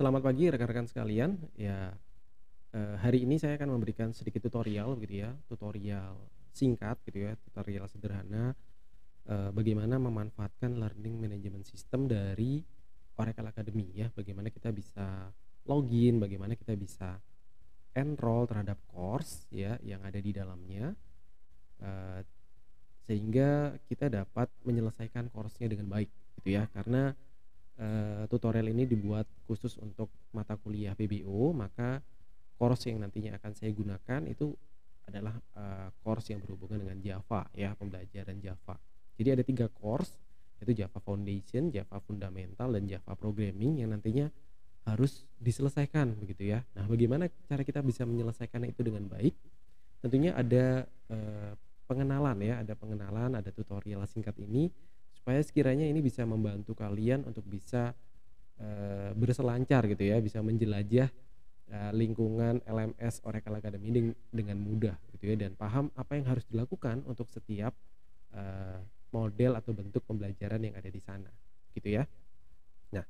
Selamat pagi rekan-rekan sekalian. Ya, hari ini saya akan memberikan sedikit tutorial gitu ya, tutorial singkat gitu ya, tutorial sederhana, bagaimana memanfaatkan learning management system dari Oracle Academy ya. Bagaimana kita bisa login, bagaimana kita bisa enroll terhadap course ya yang ada di dalamnya, eee, sehingga kita dapat menyelesaikan course-nya dengan baik gitu ya. Karena tutorial ini dibuat khusus untuk mata kuliah PBO, maka course yang nantinya akan saya gunakan itu adalah, course yang berhubungan dengan Java ya, pembelajaran Java. Jadi ada 3 course, yaitu Java Foundation, Java Fundamental, dan Java Programming yang nantinya harus diselesaikan begitu ya. Nah, bagaimana cara kita bisa menyelesaikan itu dengan baik? Tentunya ada, pengenalan ya, ada pengenalan, ada tutorial singkat ini, supaya sekiranya ini bisa membantu kalian untuk bisa, berselancar gitu ya, bisa menjelajah, lingkungan LMS Oracle Academy dengan mudah gitu ya, dan paham apa yang harus dilakukan untuk setiap, model atau bentuk pembelajaran yang ada di sana, gitu ya. Nah,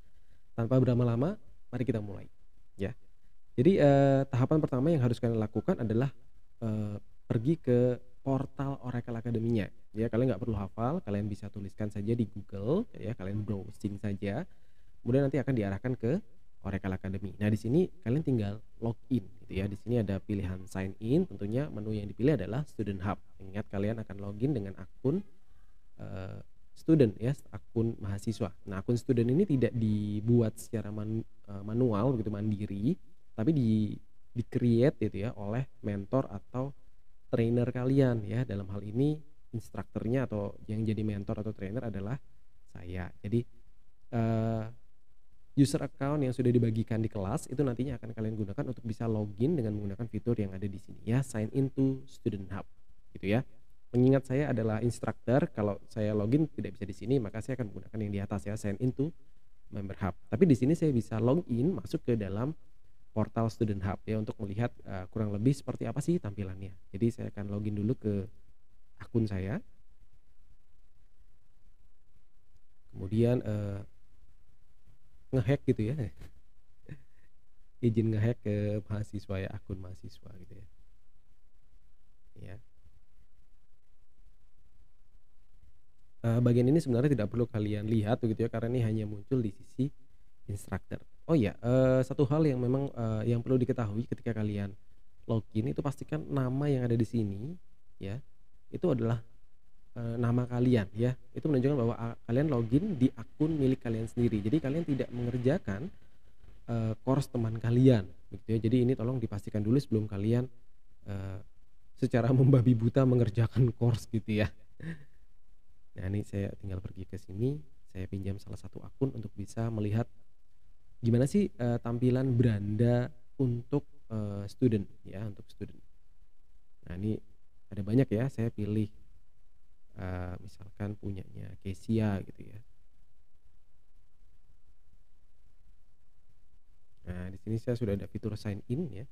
tanpa berlama-lama, mari kita mulai, ya. Jadi, tahapan pertama yang harus kalian lakukan adalah, pergi ke portal Oracle Academy-nya, ya. Kalian nggak perlu hafal, kalian bisa tuliskan saja di Google, ya, kalian browsing saja, kemudian nanti akan diarahkan ke Oracle Academy. Nah, di sini kalian tinggal login, gitu ya. Di sini ada pilihan sign in, tentunya menu yang dipilih adalah Student Hub. Ingat kalian akan login dengan akun, student ya, akun mahasiswa. Nah, akun student ini tidak dibuat secara manual begitu, mandiri, tapi di-create gitu ya oleh mentor atau trainer kalian ya. Dalam hal ini instrukturnya atau yang jadi mentor atau trainer adalah saya. Jadi, eee, user account yang sudah dibagikan di kelas itu nantinya akan kalian gunakan untuk bisa login dengan menggunakan fitur yang ada di sini ya, sign in to Student Hub gitu ya. Mengingat saya adalah instruktur, kalau saya login tidak bisa di sini, maka saya akan menggunakan yang di atas ya, sign in to Member Hub. Tapi di sini saya bisa login masuk ke dalam portal Student Hub ya, untuk melihat, kurang lebih seperti apa sih tampilannya. Jadi saya akan login dulu ke akun saya, kemudian, nge-hack gitu ya, izin nge-hack ke mahasiswa ya, akun mahasiswa gitu ya. Ya, bagian ini sebenarnya tidak perlu kalian lihat begitu ya, karena ini hanya muncul di sisi instruktur. Oh ya, satu hal yang memang, yang perlu diketahui ketika kalian login itu pastikan nama yang ada di sini ya, itu adalah, nama kalian ya. Itu menunjukkan bahwa, kalian login di akun milik kalian sendiri. Jadi kalian tidak mengerjakan, course teman kalian gitu ya. Jadi ini tolong dipastikan dulu sebelum kalian, eee, secara membabi buta mengerjakan course gitu ya. Nah, ini saya tinggal pergi ke sini, saya pinjam salah satu akun untuk bisa melihat gimana sih, tampilan beranda untuk, student ya, untuk student. Nah, ini ada banyak ya, saya pilih, misalkan punyanya Kesia gitu ya. Nah, di sini saya sudah ada fitur sign in ya.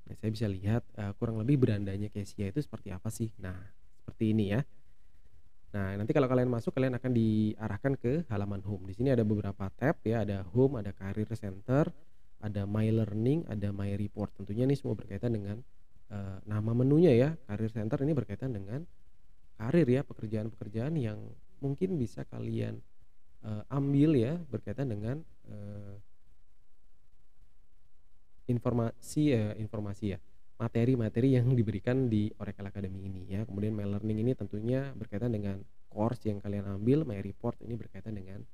Nah, saya bisa lihat, kurang lebih berandanya Kesia itu seperti apa sih. Nah, seperti ini ya. Nah, nanti kalau kalian masuk, kalian akan diarahkan ke halaman home. Di sini ada beberapa tab ya, ada home, ada career center, ada my learning, ada my report. Tentunya ini semua berkaitan dengan, nama menunya ya. Career center ini berkaitan dengan karir ya, pekerjaan-pekerjaan yang mungkin bisa kalian, ambil ya, berkaitan dengan, informasi ya, materi-materi yang diberikan di Oracle Academy ini ya. Kemudian My Learning ini tentunya berkaitan dengan course yang kalian ambil, My Report ini berkaitan dengan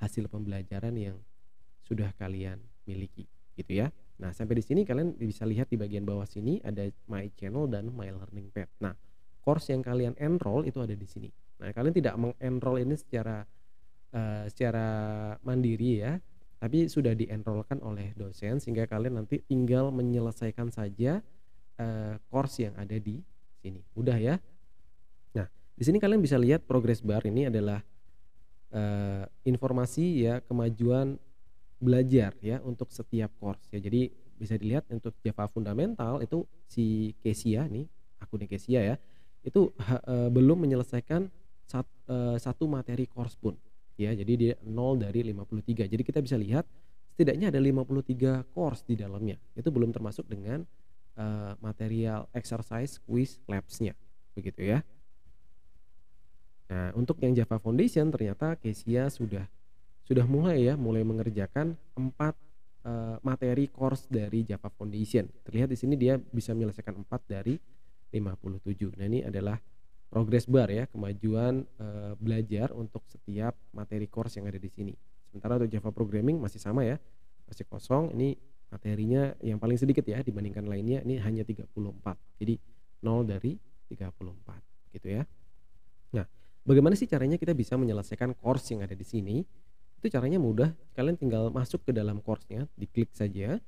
hasil pembelajaran yang sudah kalian miliki, gitu ya. Nah, sampai di sini kalian bisa lihat di bagian bawah sini ada My Channel dan My Learning Path. Nah, course yang kalian enroll itu ada di sini. Nah, kalian tidak mengenroll ini secara mandiri ya, tapi sudah di-enroll-kan oleh dosen sehingga kalian nanti tinggal menyelesaikan saja, course yang ada di sini, mudah ya. Nah, di sini kalian bisa lihat progress bar ini adalah, informasi ya, kemajuan belajar ya untuk setiap course ya. Jadi bisa dilihat untuk Java fundamental itu si Kesia nih, akunnya Kesia ya, itu belum menyelesaikan satu materi course pun. ya. Jadi dia 0 dari 53. Jadi kita bisa lihat setidaknya ada 53 course di dalamnya. Itu belum termasuk dengan material exercise, quiz, labs-nya, begitu ya. Nah, untuk yang Java Foundation ternyata Kezia sudah mulai mengerjakan 4 materi course dari Java Foundation. Terlihat di sini dia bisa menyelesaikan 4 dari 57. Nah, ini adalah progress bar ya, kemajuan belajar untuk setiap materi course yang ada di sini. Sementara untuk Java Programming masih sama ya, masih kosong. Ini materinya yang paling sedikit ya dibandingkan lainnya, ini hanya 34. Jadi 0 dari 34 gitu ya. Nah, bagaimana sih caranya kita bisa menyelesaikan course yang ada di sini? Itu caranya mudah, kalian tinggal masuk ke dalam course-nya, diklik saja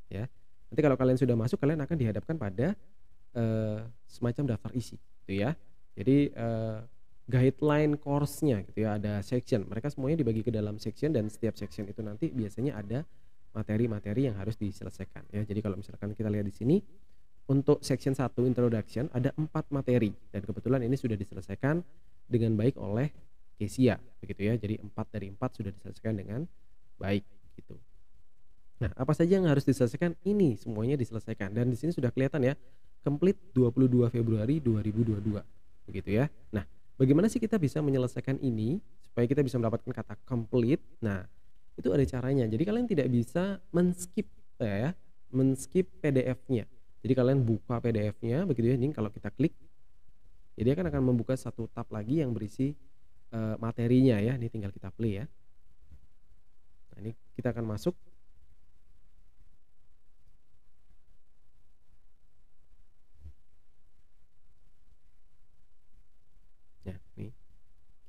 ya. Nanti kalau kalian sudah masuk, kalian akan dihadapkan pada semacam daftar isi gitu ya. Jadi guideline course-nya gitu ya, ada section. Mereka semuanya dibagi ke dalam section dan setiap section itu nanti biasanya ada materi-materi yang harus diselesaikan ya. Jadi kalau misalkan kita lihat di sini untuk section 1 introduction ada 4 materi dan kebetulan ini sudah diselesaikan dengan baik oleh Kezia begitu ya. Jadi 4 dari 4 sudah diselesaikan dengan baik gitu. Nah, apa saja yang harus diselesaikan? Ini semuanya diselesaikan dan di sini sudah kelihatan ya, complete 22 Februari 2022 begitu ya. Nah, bagaimana sih kita bisa menyelesaikan ini supaya kita bisa mendapatkan kata complete? Nah, itu ada caranya. Jadi kalian tidak bisa men-skip ya, men-skip PDF-nya. Jadi kalian buka PDF-nya begitu ya. Ini kalau kita klik, jadi akan membuka satu tab lagi yang berisi materinya ya. Ini tinggal kita play ya. Nah, ini kita akan masuk. Ya, nih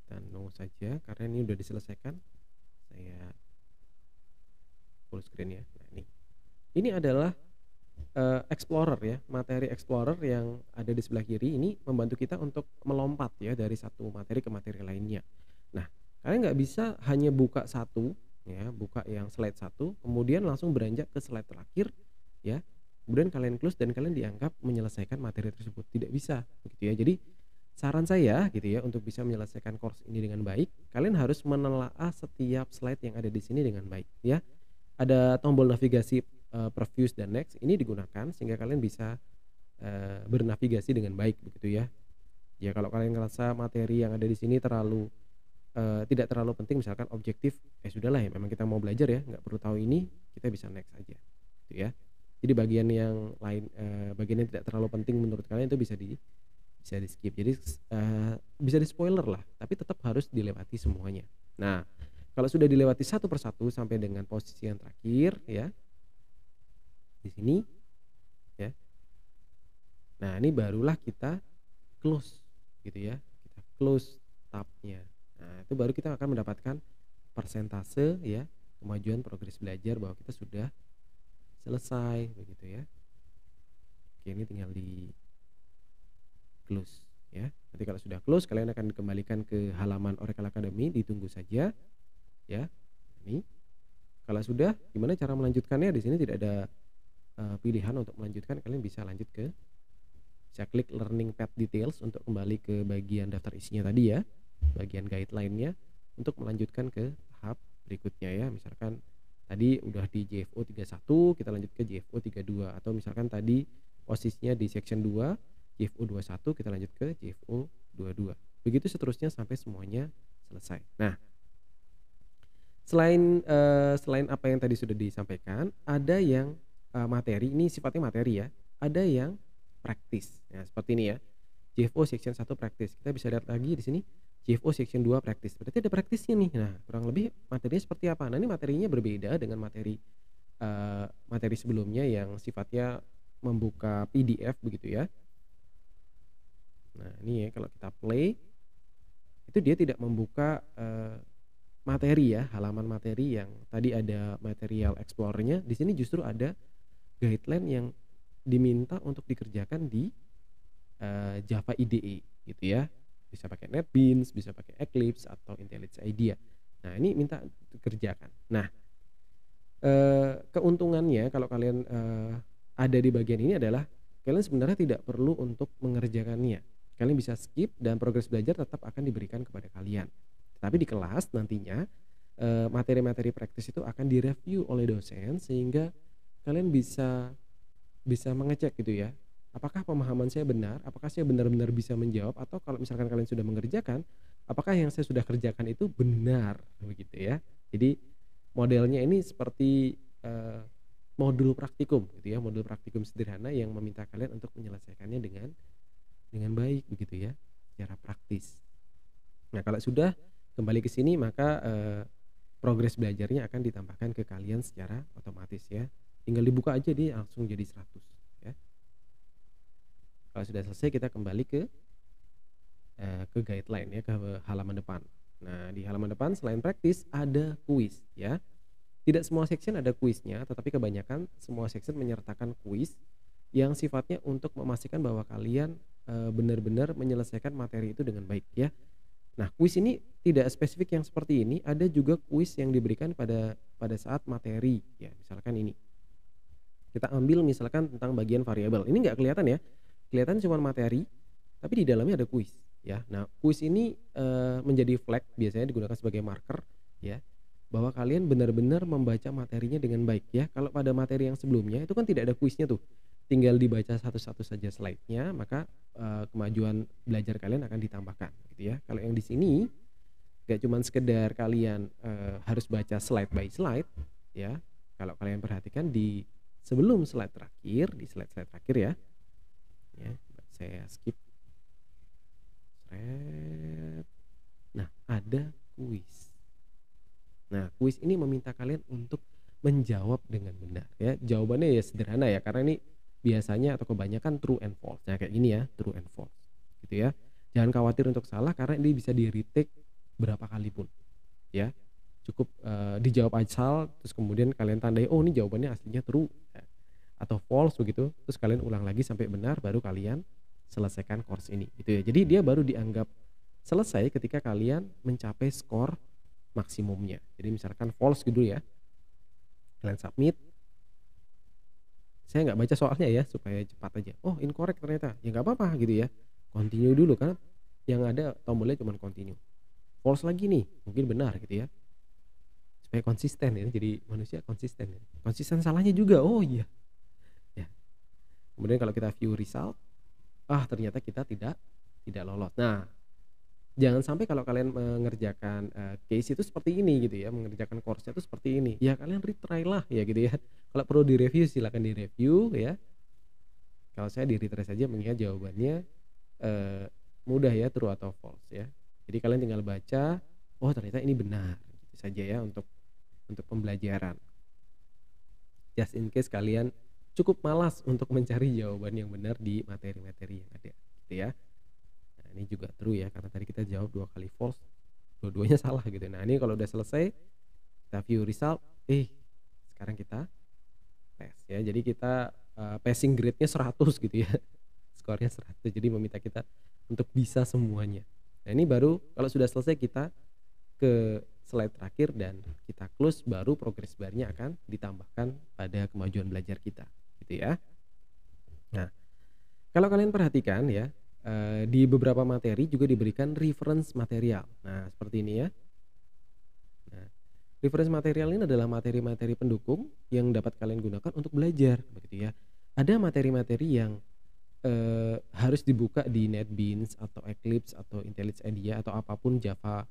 kita no saja karena ini udah diselesaikan. Saya full screen ya. Nah, ini adalah Explorer ya, materi Explorer yang ada di sebelah kiri ini membantu kita untuk melompat ya dari satu materi ke materi lainnya. Nah, kalian nggak bisa hanya buka satu ya, buka yang slide satu, kemudian langsung beranjak ke slide terakhir ya. Kemudian kalian close dan kalian dianggap menyelesaikan materi tersebut. Tidak bisa begitu ya. Jadi saran saya gitu ya, untuk bisa menyelesaikan course ini dengan baik, kalian harus menelaah setiap slide yang ada di sini dengan baik ya. Ada tombol navigasi previous dan next ini digunakan sehingga kalian bisa bernavigasi dengan baik begitu ya. Ya kalau kalian ngerasa materi yang ada di sini tidak terlalu penting, misalkan objektif, sudahlah ya memang kita mau belajar ya, nggak perlu tahu ini, kita bisa next aja gitu ya. Jadi bagian yang lain, bagian yang tidak terlalu penting menurut kalian itu bisa di skip. Jadi bisa di spoiler lah, tapi tetap harus dilewati semuanya. Nah, kalau sudah dilewati satu persatu sampai dengan posisi yang terakhir ya, di sini ya. Nah, ini barulah kita close gitu ya. Kita close tabnya. Nah, itu baru kita akan mendapatkan persentase ya, kemajuan progres belajar bahwa kita sudah selesai begitu ya. Oke, ini tinggal di close ya. Nanti kalau sudah close, kalian akan dikembalikan ke halaman Oracle Academy, ditunggu saja ya. Ini kalau sudah, gimana cara melanjutkannya? Di sini tidak ada pilihan untuk melanjutkan. Kalian bisa lanjut bisa klik learning path details untuk kembali ke bagian daftar isinya tadi ya, bagian guideline-nya, untuk melanjutkan ke tahap berikutnya ya. Misalkan tadi udah di JFO 31, kita lanjut ke JFO 32, atau misalkan tadi posisinya di section 2 JFO 21, kita lanjut ke JFO 22. Begitu seterusnya sampai semuanya selesai. Nah, selain apa yang tadi sudah disampaikan, ada yang materi, ini sifatnya materi ya, ada yang praktis. Nah, seperti ini ya. JFO section 1 praktis. Kita bisa lihat lagi di sini JFO section 2 praktis. Berarti ada praktisnya nih. Nah, kurang lebih materinya seperti apa? Nah, ini materinya berbeda dengan materi sebelumnya yang sifatnya membuka PDF begitu ya. Nah, ini ya, kalau kita play itu dia tidak membuka materi ya, halaman materi yang tadi ada material explorernya. Di sini justru ada guideline yang diminta untuk dikerjakan di Java IDE gitu ya. Bisa pakai NetBeans, bisa pakai Eclipse atau IntelliJ IDEA. Nah, ini minta dikerjakan. Nah, keuntungannya kalau kalian ada di bagian ini adalah kalian sebenarnya tidak perlu untuk mengerjakannya. Kalian bisa skip dan progres belajar tetap akan diberikan kepada kalian. Tapi di kelas nantinya, materi-materi praktis itu akan direview oleh dosen sehingga kalian bisa bisa mengecek gitu ya, apakah pemahaman saya benar, apakah saya benar-benar bisa menjawab, atau kalau misalkan kalian sudah mengerjakan, apakah yang saya sudah kerjakan itu benar, begitu ya. Jadi modelnya ini seperti, eee, modul praktikum gitu ya, modul praktikum sederhana yang meminta kalian untuk menyelesaikannya dengan baik begitu ya, secara praktis. Nah kalau sudah kembali ke sini maka, progres belajarnya akan ditambahkan ke kalian secara otomatis ya. Tinggal dibuka aja dia langsung jadi 100 ya. Kalau sudah selesai kita kembali ke guideline ya, ke halaman depan. Nah, di halaman depan selain praktis ada kuis ya. Tidak semua section ada kuisnya, tetapi kebanyakan semua section menyertakan kuis yang sifatnya untuk memastikan bahwa kalian, benar-benar menyelesaikan materi itu dengan baik ya. Nah, kuis ini tidak spesifik yang seperti ini, ada juga kuis yang diberikan pada pada saat materi ya, misalkan ini. Kita ambil misalkan tentang bagian variabel, ini nggak kelihatan ya, kelihatan cuma materi, tapi di dalamnya ada kuis ya. Nah, kuis ini, menjadi flag biasanya digunakan sebagai marker ya, bahwa kalian benar-benar membaca materinya dengan baik ya. Kalau pada materi yang sebelumnya itu kan tidak ada kuisnya tuh, tinggal dibaca satu-satu saja slide-nya, maka, kemajuan belajar kalian akan ditambahkan gitu ya. Kalau yang di sini nggak cuman sekedar kalian, harus baca slide by slide ya, kalau kalian perhatikan di sebelum slide terakhir, di slide-slide terakhir ya, saya skip. Sret. Nah, ada kuis. Nah, kuis ini meminta kalian untuk menjawab dengan benar ya. Jawabannya ya sederhana ya, karena ini biasanya atau kebanyakan true and false. Nah, kayak gini ya, true and false gitu ya. Jangan khawatir untuk salah karena ini bisa di-retake berapa kali pun ya. Cukup, dijawab asal terus kemudian kalian tandai, "Oh, ini jawabannya aslinya true," atau false begitu, terus kalian ulang lagi sampai benar baru kalian selesaikan course ini gitu ya. Jadi dia baru dianggap selesai ketika kalian mencapai skor maksimumnya. Jadi misalkan false gitu ya, kalian submit, saya nggak baca soalnya ya supaya cepat aja. Oh incorrect ternyata, ya nggak apa-apa gitu ya. Continue dulu karena yang ada tombolnya cuma continue. False lagi nih, mungkin benar gitu ya. Supaya konsisten ya, jadi manusia konsisten ya. Konsisten salahnya juga, oh iya. Ya. Kemudian kalau kita view result, ternyata kita tidak lolos. Nah, jangan sampai kalau kalian mengerjakan, case itu seperti ini gitu ya, mengerjakan course-nya itu seperti ini, ya kalian retry lah ya gitu ya. Kalau perlu direview silakan direview ya. Kalau saya di-retry saja mengingat jawabannya, eee, mudah ya, true atau false ya. Jadi kalian tinggal baca, oh ternyata ini benar, gitu saja ya untuk pembelajaran. Just in case kalian cukup malas untuk mencari jawaban yang benar di materi-materi yang ada, gitu ya. Nah, ini juga true ya, karena tadi kita jawab 2 kali false, dua-duanya salah gitu. Nah, ini kalau udah selesai, kita view result, sekarang kita tes ya. Jadi kita, passing grade-nya 100 gitu ya, skornya 100, jadi meminta kita untuk bisa semuanya. Nah, ini baru kalau sudah selesai kita ke slide terakhir dan kita close, baru progress bar-nya akan ditambahkan pada kemajuan belajar kita, gitu ya. Nah, kalau kalian perhatikan ya, di beberapa materi juga diberikan reference material. Nah, seperti ini ya. Nah, reference material ini adalah materi-materi pendukung yang dapat kalian gunakan untuk belajar, begitu ya. Ada materi-materi yang, harus dibuka di NetBeans atau Eclipse atau IntelliJ IDEA atau apapun Java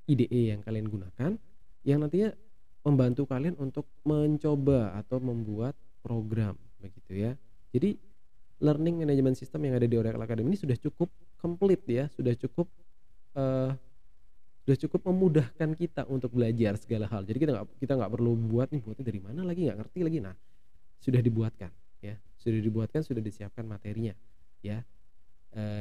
IDE yang kalian gunakan, yang nantinya membantu kalian untuk mencoba atau membuat program, begitu ya. Jadi learning management system yang ada di Oracle Academy ini sudah cukup komplit ya, eee, sudah cukup memudahkan kita untuk belajar segala hal. Jadi kita nggak perlu buatnya dari mana lagi, nggak ngerti lagi. Nah, sudah dibuatkan ya, sudah disiapkan materinya ya.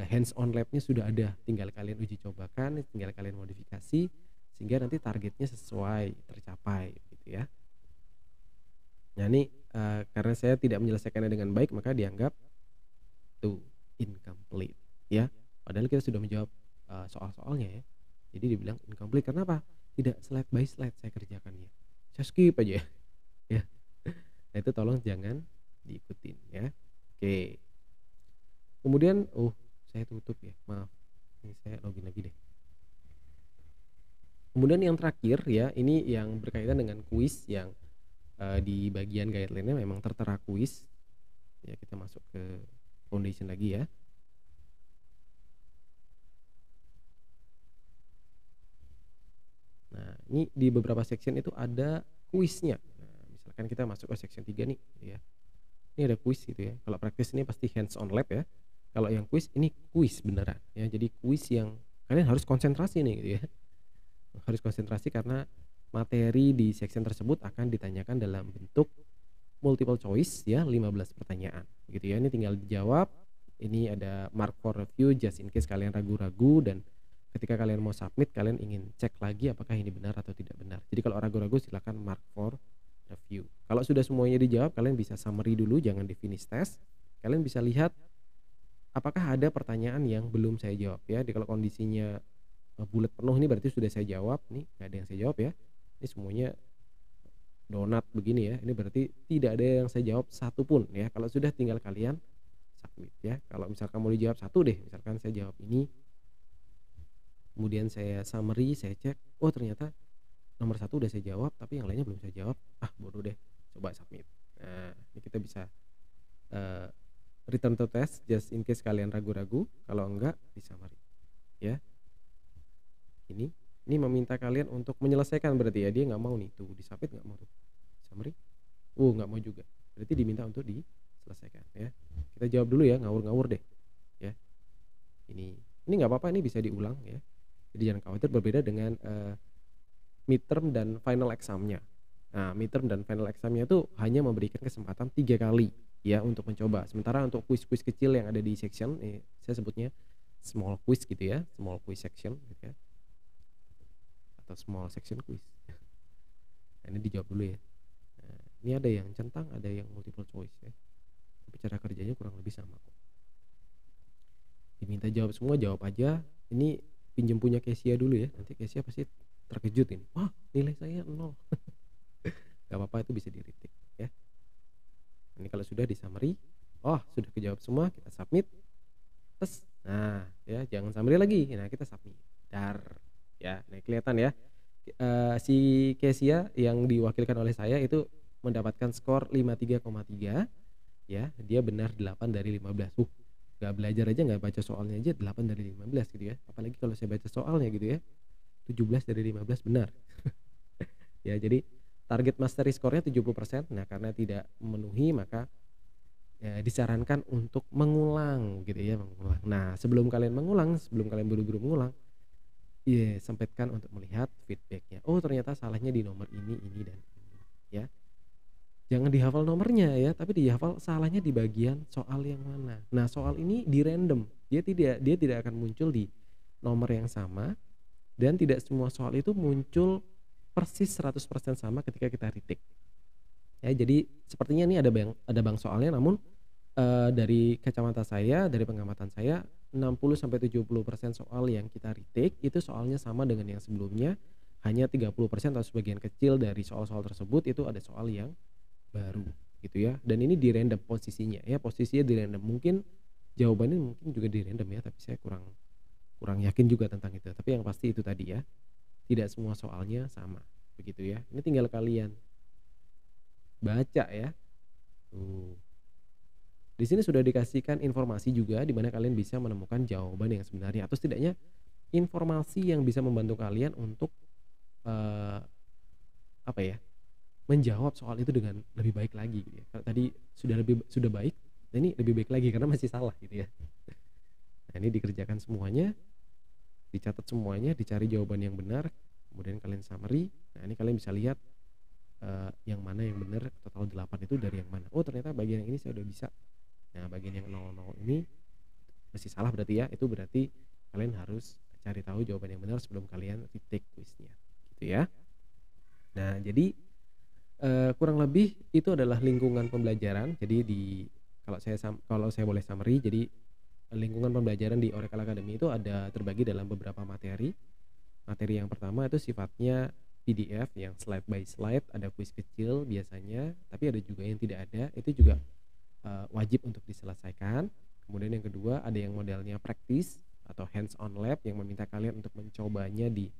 Hands on lab-nya sudah ada, tinggal kalian uji cobakan, tinggal kalian modifikasi sehingga nanti targetnya sesuai tercapai gitu ya. Nah ini, karena saya tidak menyelesaikannya dengan baik maka dianggap tuh incomplete ya. Padahal kita sudah menjawab, soal-soalnya ya. Jadi dibilang incomplete karena apa? Tidak slide by slide saya kerjakannya. Saya skip aja ya. Nah itu tolong jangan diikutin ya. Oke. Kemudian saya tutup ya, maaf. Ini saya login lagi deh. Kemudian yang terakhir ya, ini yang berkaitan dengan kuis yang, di bagian guideline-nya memang tertera kuis. Ya kita masuk ke foundation lagi ya. Nah, ini di beberapa section itu ada kuisnya. Nah, misalkan kita masuk ke section 3 nih, gitu ya. Ini ada kuis gitu ya. Kalau praktis ini pasti hands on lab ya. Kalau yang kuis ini kuis beneran ya. Jadi kuis yang kalian harus konsentrasi nih gitu ya. Harus konsentrasi karena materi di section tersebut akan ditanyakan dalam bentuk multiple choice ya, 15 pertanyaan gitu ya. Ini tinggal dijawab. Ini ada mark for review just in case kalian ragu-ragu, dan ketika kalian mau submit kalian ingin cek lagi apakah ini benar atau tidak benar. Jadi kalau ragu-ragu silakan mark for review. Kalau sudah semuanya dijawab, kalian bisa summary dulu, jangan di finish test. Kalian bisa lihat apakah ada pertanyaan yang belum saya jawab ya. Jadi kalau kondisinya bulat penuh ini berarti sudah saya jawab. Nih nggak ada yang saya jawab ya. Ini semuanya donat begini ya. Ini berarti tidak ada yang saya jawab satu pun ya. Kalau sudah tinggal kalian submit ya. Kalau misalkan mau dijawab satu deh, misalkan saya jawab ini, kemudian saya summary, saya cek, oh ternyata nomor satu udah saya jawab, tapi yang lainnya belum saya jawab. Ah bodoh deh, coba submit. Nah ini kita bisa uh, return to test just in case kalian ragu-ragu. Kalau enggak di summary ya. Ini meminta kalian untuk menyelesaikan berarti ya. Dia nggak mau nih tuh di submit, nggak mau tuh summary. Nggak mau juga. Berarti diminta untuk diselesaikan ya. Kita jawab dulu ya, ngawur-ngawur deh ya. Ini nggak apa-apa, ini bisa diulang ya. Jadi jangan khawatir, berbeda dengan midterm dan final exam-nya. Nah, midterm dan final exam-nya itu hanya memberikan kesempatan 3 kali ya untuk mencoba. Sementara untuk kuis-kuis kecil yang ada di section, saya sebutnya small quiz gitu ya, small quiz section gitu ya. Atau small section quiz. Nah, ini dijawab dulu ya. Nah, ini ada yang centang, ada yang multiple choice ya. Tapi cara kerjanya kurang lebih sama kok. Diminta jawab semua, jawab aja. Ini pinjam punya Kesia dulu ya. Nanti Kesia pasti terkejut ini. Wah, nilai saya 0. Gak apa-apa, itu bisa di-retake ya. Ini kalau sudah di summary, oh sudah kejawab semua, kita submit. Terus, nah ya jangan summary lagi. Nah kita submit. Dar ya, nah kelihatan ya. Si Kesia yang diwakilkan oleh saya itu mendapatkan skor 53,3 ya. Dia benar 8 dari 15. Gak belajar aja, gak baca soalnya aja 8 dari 15 gitu ya. Apalagi kalau saya baca soalnya gitu ya, 17 dari 15 benar. Ya jadi target mastery skornya 70%. Nah karena tidak memenuhi maka ya, disarankan untuk mengulang gitu ya, mengulang. Nah sebelum kalian mengulang, sebelum kalian buru-buru mengulang, sempatkan untuk melihat feedbacknya. Oh ternyata salahnya di nomor ini dan ini ya. Jangan dihafal nomornya ya, tapi dihafal salahnya di bagian soal yang mana. Nah soal ini di random, dia tidak akan muncul di nomor yang sama, dan tidak semua soal itu muncul persis 100% sama ketika kita retake. Ya jadi sepertinya ini ada bang soalnya, namun dari kacamata saya, dari pengamatan saya, 60-70% soal yang kita retake itu soalnya sama dengan yang sebelumnya. Hanya 30% atau sebagian kecil dari soal-soal tersebut itu ada soal yang baru gitu ya. Dan ini di random posisinya ya, posisinya di random. Mungkin jawabannya mungkin juga di random ya, tapi saya kurang yakin juga tentang itu. Tapi yang pasti itu tadi ya, tidak semua soalnya sama begitu ya. Ini tinggal kalian baca ya. Di sini sudah dikasihkan informasi juga di mana kalian bisa menemukan jawaban yang sebenarnya, atau setidaknya informasi yang bisa membantu kalian untuk apa ya, menjawab soal itu dengan lebih baik lagi gitu ya. Kalau tadi sudah baik, nah ini lebih baik lagi karena masih salah gitu ya. Nah ini dikerjakan semuanya, dicatat semuanya, dicari jawaban yang benar, kemudian kalian summary. Nah ini kalian bisa lihat yang mana yang benar, total 8 itu dari yang mana. Oh ternyata bagian yang ini saya udah bisa. Nah bagian yang 00 ini masih salah berarti ya. Itu berarti kalian harus cari tahu jawaban yang benar sebelum kalian retake kuisnya gitu ya. Nah jadi kurang lebih itu adalah lingkungan pembelajaran. Jadi kalau saya boleh summary, jadi lingkungan pembelajaran di Oracle Academy itu ada terbagi dalam beberapa materi. Materi yang pertama itu sifatnya PDF yang slide by slide, ada kuis kecil biasanya, tapi ada juga yang tidak ada, itu juga wajib untuk diselesaikan. Kemudian yang kedua ada yang modelnya praktis atau hands on lab yang meminta kalian untuk mencobanya di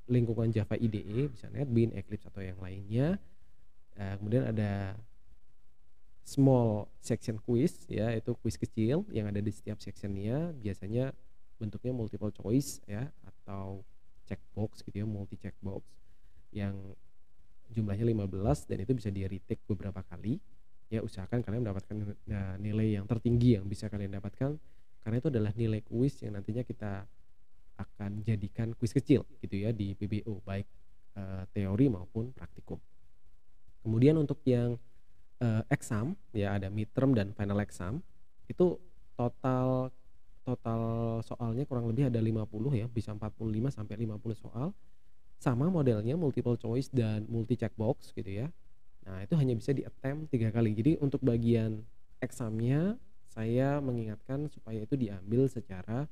lingkungan Java IDE, bisa NetBeans, Eclipse atau yang lainnya. Kemudian ada small section quiz ya, itu kuis kecil yang ada di setiap sectionnya, biasanya bentuknya multiple choice ya atau checkbox gitu ya, multi checkbox yang jumlahnya 15 dan itu bisa di retake beberapa kali. Ya usahakan kalian mendapatkan nilai yang tertinggi yang bisa kalian dapatkan, karena itu adalah nilai kuis yang nantinya kita akan jadikan kuis kecil gitu ya di PBO, baik teori maupun praktikum. Kemudian untuk yang exam ya, ada midterm dan final exam. Itu total total soalnya kurang lebih ada 50 ya, bisa 45 sampai 50 soal. Sama modelnya multiple choice dan multi checkbox gitu ya. Nah, itu hanya bisa di-attempt 3 kali. Jadi untuk bagian examnya saya mengingatkan supaya itu diambil secara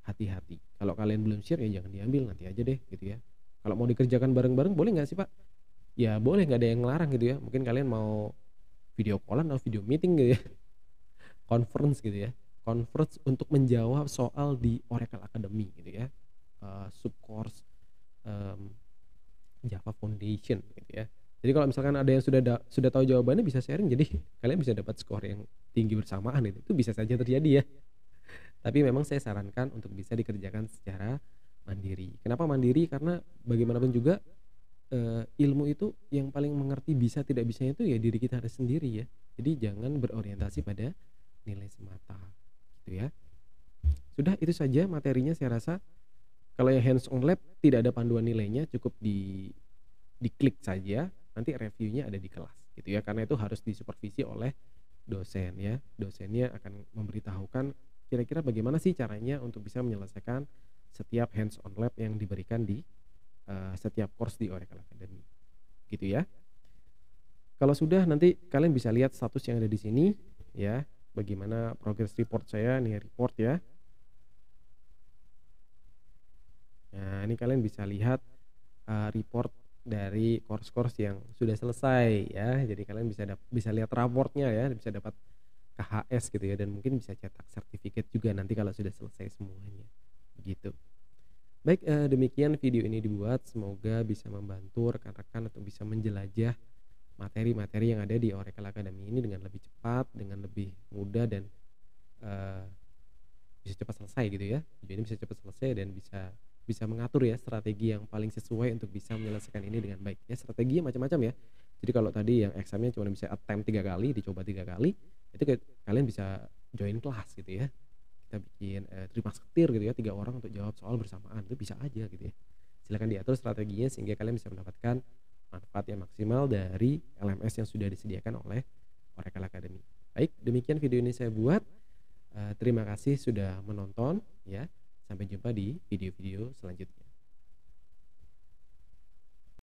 hati-hati. Kalau kalian belum share ya jangan diambil, nanti aja deh gitu ya. Kalau mau dikerjakan bareng-bareng boleh nggak sih Pak? Ya boleh, nggak ada yang ngelarang gitu ya. Mungkin kalian mau video callan atau video meeting gitu ya, conference gitu ya, conference untuk menjawab soal di Oracle Academy gitu ya, subcourse Java Foundation gitu ya. Jadi kalau misalkan ada yang sudah tahu jawabannya bisa sharing, jadi kalian bisa dapat skor yang tinggi bersamaan, itu bisa saja terjadi ya. Tapi memang saya sarankan untuk bisa dikerjakan secara mandiri. Kenapa mandiri? Karena bagaimanapun juga ilmu itu yang paling mengerti bisa tidak bisanya itu ya diri kita sendiri ya. Jadi jangan berorientasi pada nilai semata gitu ya. Sudah itu saja materinya saya rasa. Kalau yang hands on lab tidak ada panduan nilainya, cukup diklik saja, nanti reviewnya ada di kelas gitu ya. Karena itu harus disupervisi oleh dosen ya. Dosennya akan memberitahukan kira-kira bagaimana sih caranya untuk bisa menyelesaikan setiap hands on lab yang diberikan di setiap course di Oracle Academy gitu ya. Kalau sudah, nanti kalian bisa lihat status yang ada di sini ya, bagaimana progress report saya nih, report ya. Nah, ini kalian bisa lihat report dari course-course yang sudah selesai ya. Jadi kalian bisa lihat raportnya ya, bisa dapat KHS gitu ya, dan mungkin bisa cetak sertifikat juga nanti kalau sudah selesai semuanya. Begitu. Baik, demikian video ini dibuat, semoga bisa membantu rekan-rekan untuk bisa menjelajah materi-materi yang ada di Oracle Academy ini dengan lebih cepat, dengan lebih mudah, dan bisa cepat selesai gitu ya. Jadi bisa cepat selesai dan bisa bisa mengatur ya strategi yang paling sesuai untuk bisa menyelesaikan ini dengan baik. Ya strateginya macam-macam ya. Jadi kalau tadi yang examnya cuma bisa attempt 3 kali, dicoba 3 kali, itu kalian bisa join kelas gitu ya. Kita bikin tripartite gitu ya, 3 orang untuk jawab soal bersamaan, itu bisa aja gitu ya. Silakan diatur strateginya sehingga kalian bisa mendapatkan manfaat yang maksimal dari LMS yang sudah disediakan oleh Oracle Academy. Baik, demikian video ini saya buat. Terima kasih sudah menonton ya. Sampai jumpa di video-video selanjutnya.